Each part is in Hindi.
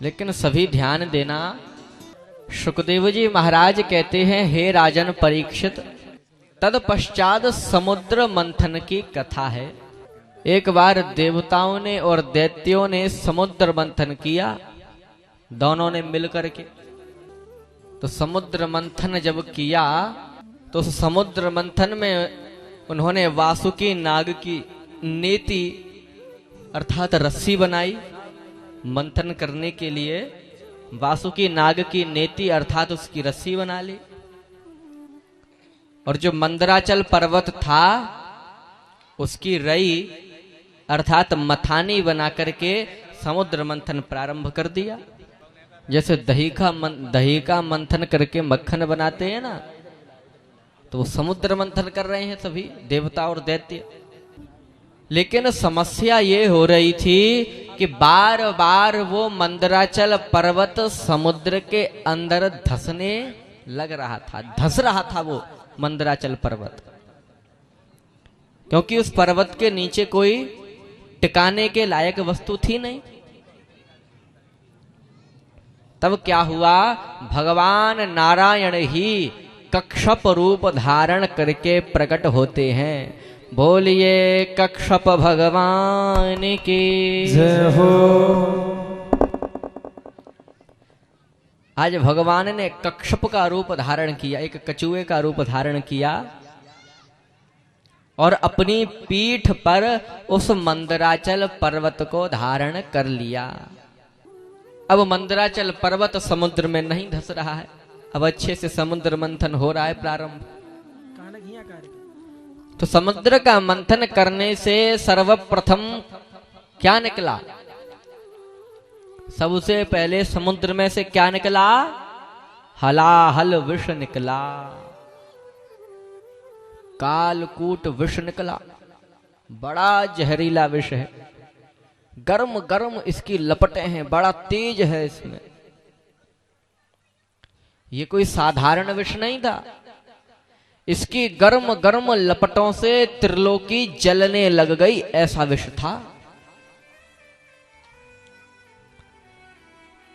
लेकिन सभी ध्यान देना, सुखदेव जी महाराज कहते हैं, हे राजन परीक्षित, तत्पश्चात समुद्र मंथन की कथा है। एक बार देवताओं ने और दैत्यों ने समुद्र मंथन किया, दोनों ने मिलकर के। तो समुद्र मंथन जब किया तो उस समुद्र मंथन में उन्होंने वासुकी नाग की नेति अर्थात रस्सी बनाई। मंथन करने के लिए वासुकी नाग की नेति अर्थात उसकी रस्सी बना ली। और जो मंदराचल पर्वत था उसकी रई अर्थात मथानी बना करके समुद्र मंथन प्रारंभ कर दिया। जैसे दही का मंथन करके मक्खन बनाते हैं ना, तो वो समुद्र मंथन कर रहे हैं सभी देवता और दैत्य। लेकिन समस्या ये हो रही थी कि बार बार वो मंदराचल पर्वत समुद्र के अंदर धंसने लग रहा था, धंस रहा था वो मंदराचल पर्वत, क्योंकि उस पर्वत के नीचे कोई टिकाने के लायक वस्तु थी नहीं। तब क्या हुआ, भगवान नारायण ही कक्षप रूप धारण करके प्रकट होते हैं। बोलिए कक्षप भगवान की जय हो। आज भगवान ने कक्षप का रूप धारण किया, एक कछुए का रूप धारण किया और अपनी पीठ पर उस मंदराचल पर्वत को धारण कर लिया। अब मंदराचल पर्वत समुद्र में नहीं धंस रहा है, अब अच्छे से समुद्र मंथन हो रहा है प्रारंभ। तो समुद्र का मंथन करने से सर्वप्रथम क्या निकला, सबसे पहले समुद्र में से क्या निकला, हलाहल विष निकला, कालकूट विष निकला। बड़ा जहरीला विष है, गर्म गर्म इसकी लपटें हैं, बड़ा तेज है इसमें। ये कोई साधारण विष नहीं था, इसकी गर्म गर्म लपटों से त्रिलोकी जलने लग गई, ऐसा विष था।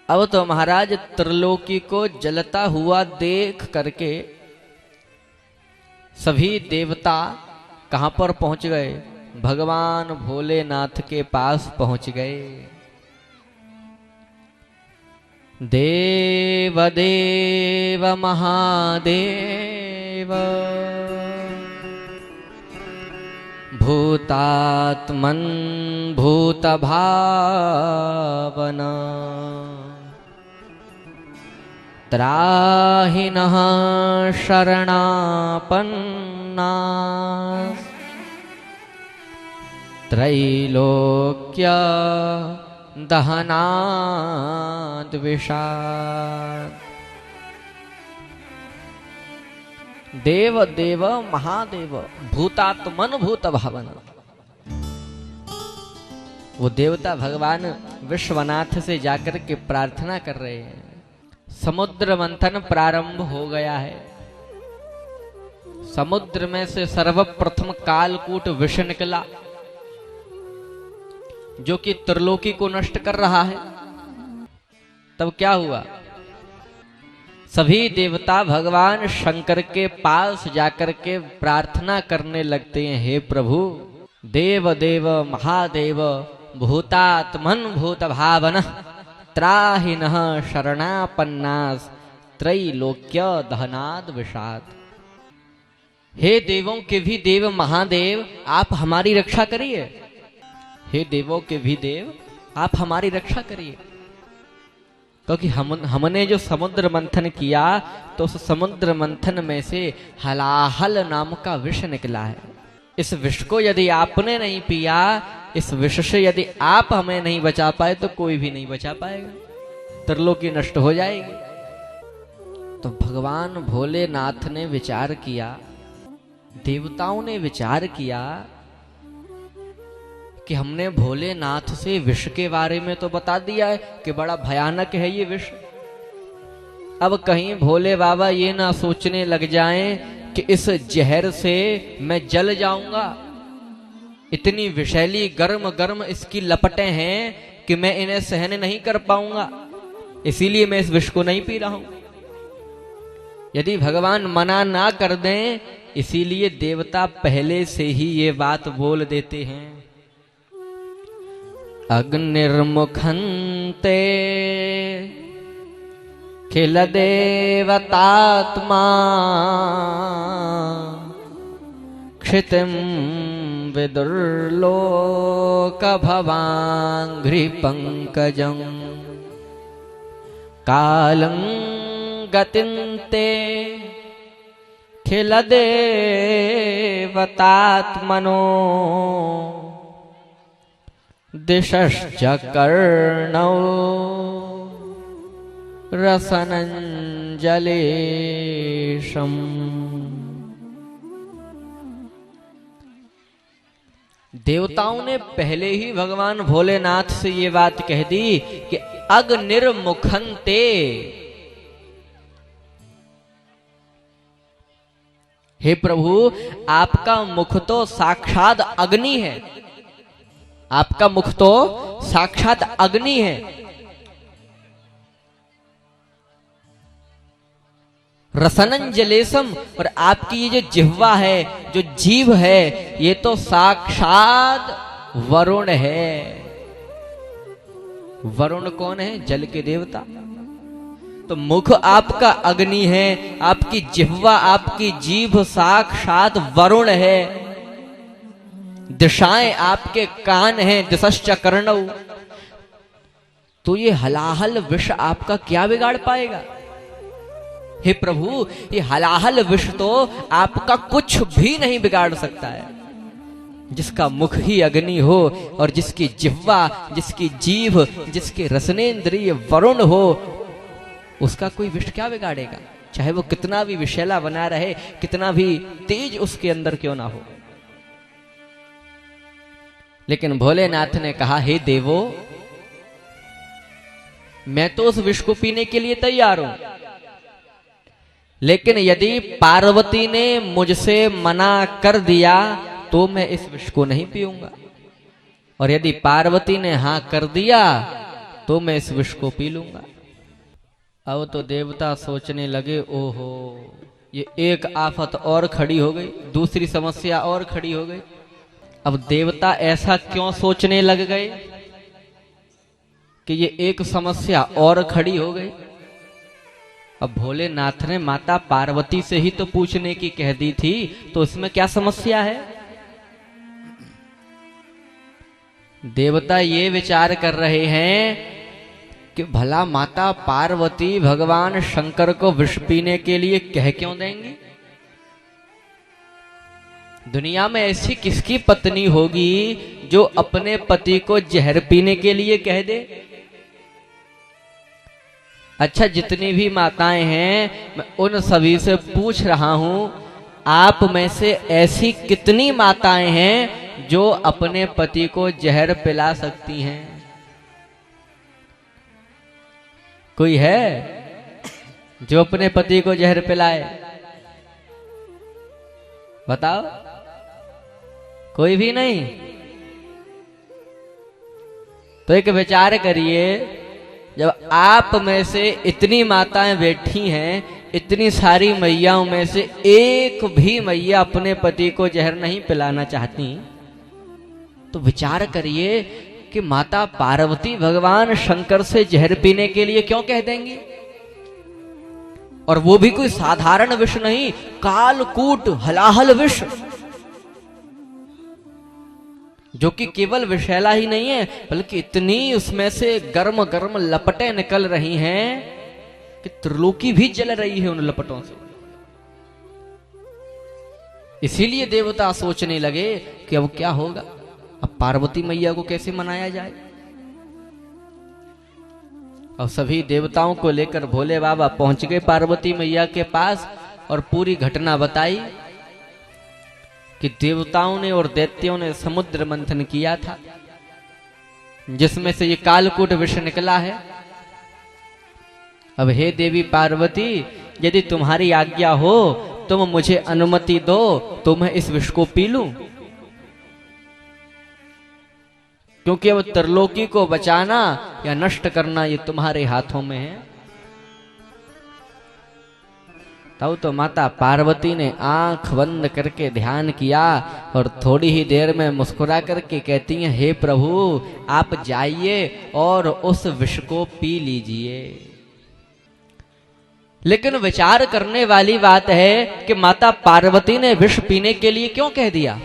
अब तो महाराज त्रिलोकी को जलता हुआ देख करके सभी देवता कहां पर पहुंच गए, भगवान भोलेनाथ के पास पहुंच गए। देव देव महादेव भूतात्मन भूत भावना त्राहि नः शरणापन्ना त्रैलोक्य दहनाद् विषात्। देव देव महादेव भूतात्मन भूत भावना। वो देवता भगवान विश्वनाथ से जाकर के प्रार्थना कर रहे हैं। समुद्र मंथन प्रारंभ हो गया है। समुद्र में से सर्वप्रथम कालकूट विष निकला, जो कि त्रिलोकी को नष्ट कर रहा है। तब क्या हुआ, सभी देवता भगवान शंकर के पास जाकर के प्रार्थना करने लगते हैं, हे प्रभु देव देव महादेव भूतात्मन भूत भावना त्राहि नः शरणापन्नास त्रैलोक्य दहनाद् विषात्। हे देवों के भी देव महादेव, आप हमारी रक्षा करिए। हे देवों के भी देव, आप हमारी रक्षा करिए, क्योंकि हमने जो समुद्र मंथन किया तो उस समुद्र मंथन में से हलाहल नाम का विष निकला है। इस विष को यदि आपने नहीं पिया, इस विष से यदि आप हमें नहीं बचा पाए तो कोई भी नहीं बचा पाएगा, त्रिलोकी नष्ट हो जाएगी। तो भगवान भोलेनाथ ने विचार किया, देवताओं ने विचार किया कि हमने भोलेनाथ से विष के बारे में तो बता दिया है कि बड़ा भयानक है ये विष। अब कहीं भोले बाबा ये ना सोचने लग जाएं कि इस जहर से मैं जल जाऊंगा, इतनी विषैली गर्म गर्म इसकी लपटें हैं कि मैं इन्हें सहन नहीं कर पाऊंगा। इसीलिए मैं इस विष को नहीं पी रहा हूं। यदि भगवान मना ना कर दें, इसीलिए देवता पहले से ही ये बात बोल देते हैं। अग्निर्मुखन्ते खिल देवतात्मा क्षितिं विदुर्लोक भवांघ्रि पंकजं कालं गतिन्ते खिल देवतात्मनो दिशश्च कर्णौ रसनंजलेशम्। देवताओं ने पहले ही भगवान भोलेनाथ से ये बात कह दी कि अग्निर्मुखन्ते, हे प्रभु आपका मुख तो साक्षात अग्नि है, आपका मुख तो साक्षात अग्नि है। रसनंजलेशम, और आपकी ये जो जिह्वा है, जो जीभ है, ये तो साक्षात वरुण है। वरुण कौन है? जल के देवता। तो मुख आपका अग्नि है, आपकी जिह्वा, आपकी जीभ साक्षात वरुण है। दिशाएं आपके कान हैं, दिशश्च कर्णौ। तो ये हलाहल विष आपका क्या बिगाड़ पाएगा? हे प्रभु, ये हलाहल विष तो आपका कुछ भी नहीं बिगाड़ सकता है। जिसका मुख ही अग्नि हो और जिसकी जिह्वा, जिसकी जीभ, जिसके रसनेन्द्रिय वरुण हो, उसका कोई विष क्या बिगाड़ेगा? चाहे वो कितना भी विषैला बना रहे, कितना भी तेज उसके अंदर क्यों ना हो। लेकिन भोलेनाथ ने कहा, हे देवो, मैं तो उस विष को पीने के लिए तैयार हूं, लेकिन यदि पार्वती ने मुझसे मना कर दिया तो मैं इस विष को नहीं पीऊंगा, और यदि पार्वती ने हां कर दिया तो मैं इस विष को पी लूंगा। अब तो देवता सोचने लगे, ओहो, ये एक आफत और खड़ी हो गई, दूसरी समस्या और खड़ी हो गई। अब देवता ऐसा क्यों सोचने लग गए कि ये एक समस्या और खड़ी हो गई? अब भोलेनाथ ने माता पार्वती से ही तो पूछने की कह दी थी, तो इसमें क्या समस्या है? देवता ये विचार कर रहे हैं कि भला माता पार्वती भगवान शंकर को विष पीने के लिए कह क्यों देंगी? दुनिया में ऐसी किसकी पत्नी होगी जो अपने पति को जहर पीने के लिए कह दे? अच्छा, जितनी भी माताएं हैं, मैं उन सभी से पूछ रहा हूं, आप में से ऐसी कितनी माताएं हैं जो अपने पति को जहर पिला सकती हैं? कोई है जो अपने पति को जहर पिलाए? बताओ, कोई भी नहीं। तो एक विचार करिए, जब आप में से इतनी माताएं बैठी हैं, इतनी सारी मैयाओं में से एक भी मैया अपने पति को जहर नहीं पिलाना चाहती, तो विचार करिए कि माता पार्वती भगवान शंकर से जहर पीने के लिए क्यों कह देंगी? और वो भी कोई साधारण विष नहीं, कालकूट हलाहल विष, जो कि केवल विषैला ही नहीं है, बल्कि इतनी उसमें से गर्म गर्म लपटें निकल रही हैं कि त्रिलोकी भी जल रही है उन लपटों से। इसीलिए देवता सोचने लगे कि अब क्या होगा, अब पार्वती मैया को कैसे मनाया जाए। अब सभी देवताओं को लेकर भोले बाबा पहुंच गए पार्वती मैया के पास और पूरी घटना बताई कि देवताओं ने और दैत्यों ने समुद्र मंथन किया था, जिसमें से ये कालकूट विष निकला है। अब हे देवी पार्वती, यदि तुम्हारी आज्ञा हो तुम मुझे अनुमति दो तो मैं इस विष को पी लूं। क्योंकि अब त्रिलोकी को बचाना या नष्ट करना ये तुम्हारे हाथों में है। तब तो माता पार्वती ने आंख बंद करके ध्यान किया और थोड़ी ही देर में मुस्कुरा करके कहती हैं, हे प्रभु आप जाइए और उस विष को पी लीजिए। लेकिन विचार करने वाली बात है कि माता पार्वती ने विष पीने के लिए क्यों कह दिया?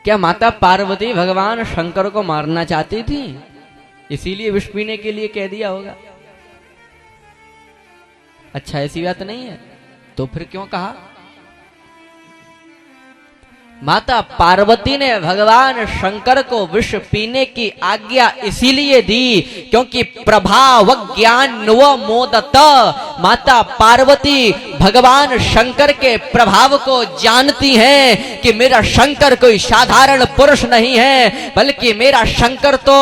क्या माता पार्वती भगवान शंकर को मारना चाहती थी, इसीलिए विष पीने के लिए कह दिया होगा? अच्छा, ऐसी बात नहीं है। तो फिर क्यों कहा? माता पार्वती ने भगवान शंकर को विष पीने की आज्ञा इसीलिए दी क्योंकि प्रभाव ज्ञान व मोदत, माता पार्वती भगवान शंकर के प्रभाव को जानती हैं कि मेरा शंकर कोई साधारण पुरुष नहीं है, बल्कि मेरा शंकर तो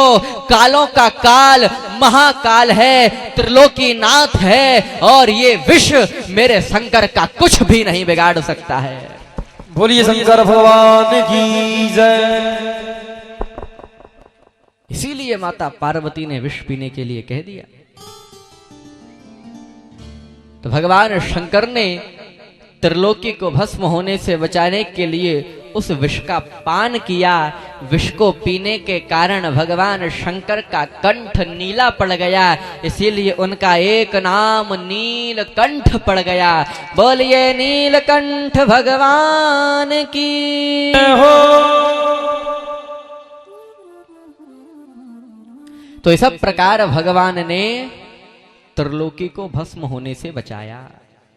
कालों का काल महाकाल है, त्रिलोकीनाथ है, और ये विष मेरे शंकर का कुछ भी नहीं बिगाड़ सकता है। बोलिए शंकर भगवान की जय। इसीलिए माता पार्वती ने विष पीने के लिए कह दिया। तो भगवान शंकर ने त्रिलोकी को भस्म होने से बचाने के लिए उस विष का पान किया। विष को पीने के कारण भगवान शंकर का कंठ नीला पड़ गया, इसीलिए उनका एक नाम नीलकंठ पड़ गया। बोलिए नीलकंठ भगवान की हो। तो इस प्रकार भगवान ने त्रिलोकी को भस्म होने से बचाया।